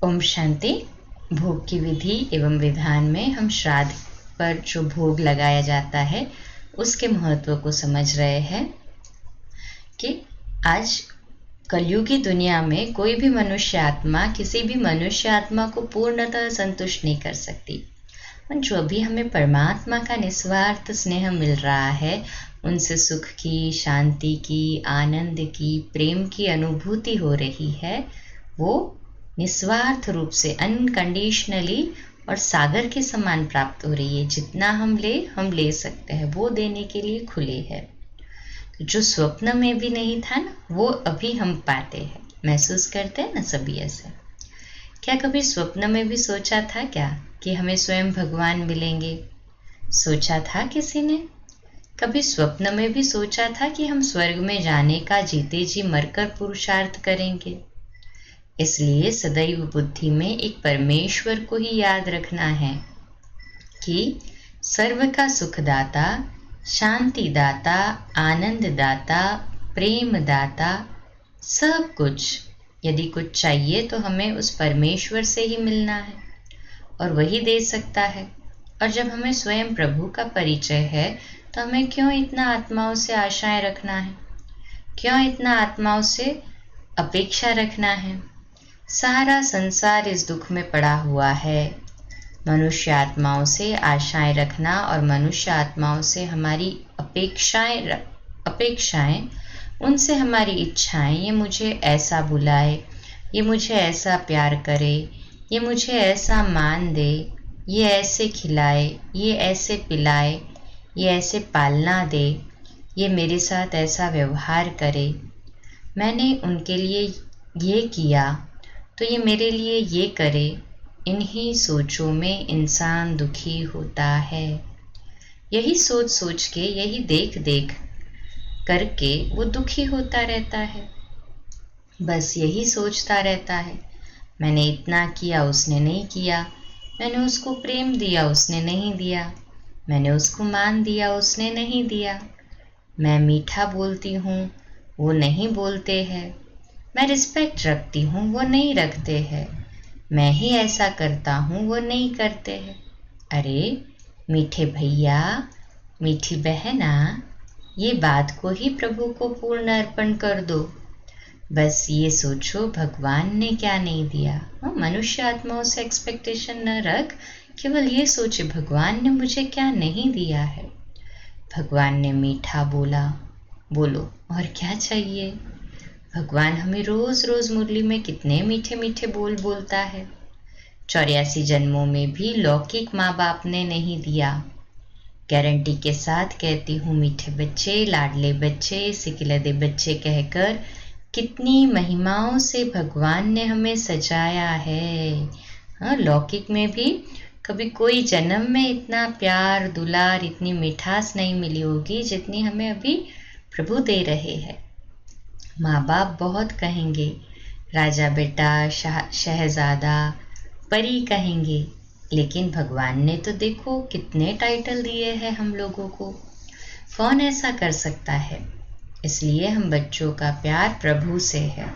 ओम शांति। भोग की विधि एवं विधान में हम श्राद्ध पर जो भोग लगाया जाता है उसके महत्व को समझ रहे हैं कि आज कलयुगी दुनिया में कोई भी मनुष्य आत्मा किसी भी मनुष्य आत्मा को पूर्णतः संतुष्ट नहीं कर सकती। जो भी हमें परमात्मा का निस्वार्थ स्नेह मिल रहा है, उनसे सुख की, शांति की, आनंद की, प्रेम की अनुभूति हो रही है, वो निस्वार्थ रूप से अनकंडीशनली और सागर के समान प्राप्त हो रही है। जितना हम ले सकते हैं, वो देने के लिए खुले है। जो स्वप्न में भी नहीं था ना, वो अभी हम पाते हैं, महसूस करते हैं ना सभी ऐसे। क्या कभी स्वप्न में भी सोचा था क्या कि हमें स्वयं भगवान मिलेंगे? सोचा था किसी ने? कभी स्वप्न में भी सोचा था कि हम स्वर्ग में जाने का जीते जी मरकर पुरुषार्थ करेंगे? इसलिए सदैव बुद्धि में एक परमेश्वर को ही याद रखना है कि सर्व का सुखदाता, शांति दाता, आनंद दाता, प्रेम दाता, सब कुछ। यदि कुछ चाहिए तो हमें उस परमेश्वर से ही मिलना है और वही दे सकता है। और जब हमें स्वयं प्रभु का परिचय है तो हमें क्यों इतना आत्माओं से आशाएं रखना है? क्यों इतना आत्माओं से अपेक्षा रखना है? सारा संसार इस दुख में पड़ा हुआ है। मनुष्य आत्माओं से आशाएं रखना और मनुष्य आत्माओं से हमारी अपेक्षाएं, उनसे हमारी इच्छाएं, ये मुझे ऐसा बुलाए, ये मुझे ऐसा प्यार करे, ये मुझे ऐसा मान दे, ये ऐसे खिलाए, ये ऐसे पिलाए, ये ऐसे पालना दे, ये मेरे साथ ऐसा व्यवहार करे, मैंने उनके लिए ये किया तो ये मेरे लिए ये करे। इन्हीं सोचों में इंसान दुखी होता है। यही सोच सोच के, यही देख देख करके वो दुखी होता रहता है। बस यही सोचता रहता है, मैंने इतना किया, उसने नहीं किया, मैंने उसको प्रेम दिया, उसने नहीं दिया, मैंने उसको मान दिया, उसने नहीं दिया, मैं मीठा बोलती हूँ, वो नहीं बोलते हैं, मैं रिस्पेक्ट रखती हूँ, वो नहीं रखते हैं, मैं ही ऐसा करता हूँ, वो नहीं करते हैं। अरे मीठे भैया, मीठी बहना, ये बात को ही प्रभु को पूर्ण अर्पण कर दो। बस ये सोचो भगवान ने क्या नहीं दिया। मनुष्य आत्माओं से एक्सपेक्टेशन न रख, केवल ये सोचे भगवान ने मुझे क्या नहीं दिया है। भगवान ने मीठा बोला, बोलो और क्या चाहिए। भगवान हमें रोज रोज मुरली में कितने मीठे मीठे बोल बोलता है। 84 जन्मों में भी लौकिक माँ बाप ने नहीं दिया। गारंटी के साथ कहती हूँ, मीठे बच्चे, लाडले बच्चे, सिकिलदे बच्चे कहकर कितनी महिमाओं से भगवान ने हमें सजाया है। लौकिक में भी कभी कोई जन्म में इतना प्यार दुलार, इतनी मिठास नहीं मिली होगी जितनी हमें अभी प्रभु दे रहे हैं। माँ बाप बहुत कहेंगे, राजा बेटा, शहजादा, परी कहेंगे, लेकिन भगवान ने तो देखो कितने टाइटल दिए हैं हम लोगों को। कौन ऐसा कर सकता है? इसलिए हम बच्चों का प्यार प्रभु से है।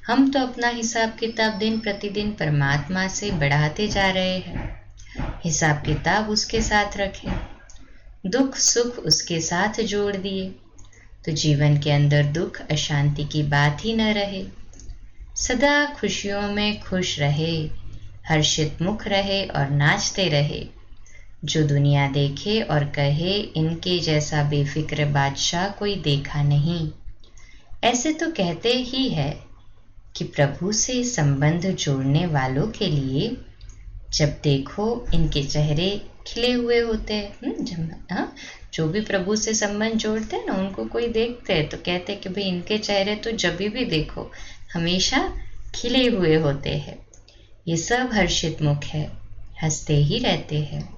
हम तो अपना हिसाब किताब दिन प्रतिदिन परमात्मा से बढ़ाते जा रहे हैं। हिसाब किताब उसके साथ रखें, दुख सुख उसके साथ जोड़ दिए तो जीवन के अंदर दुख अशांति की बात ही न रहे। सदा खुशियों में खुश रहे, हर्षित मुख रहे और नाचते रहे। जो दुनिया देखे और कहे इनके जैसा बेफिक्र बादशाह कोई देखा नहीं। ऐसे तो कहते ही है कि प्रभु से संबंध जोड़ने वालों के लिए जब देखो इनके चेहरे खिले हुए होते हैं। जो भी प्रभु से संबंध जोड़ते हैं ना, उनको कोई देखते हैं तो कहते हैं कि भाई इनके चेहरे तो जब भी देखो हमेशा खिले हुए होते हैं। ये सब हर्षित मुख है, हंसते ही रहते हैं।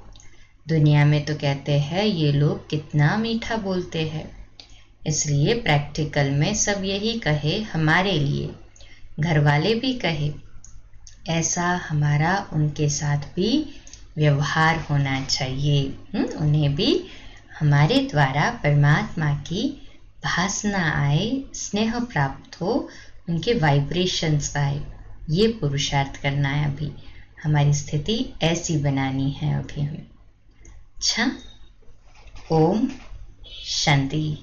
दुनिया में तो कहते हैं ये लोग कितना मीठा बोलते हैं। इसलिए प्रैक्टिकल में सब यही कहे हमारे लिए, घर वाले भी कहे, ऐसा हमारा उनके साथ भी व्यवहार होना चाहिए। उन्हें भी हमारे द्वारा परमात्मा की भासना आए, स्नेह प्राप्त हो, उनके वाइब्रेशंस आए। ये पुरुषार्थ करना है अभी, हमारी स्थिति ऐसी बनानी है अभी हमें। अच्छा, ओम शांति।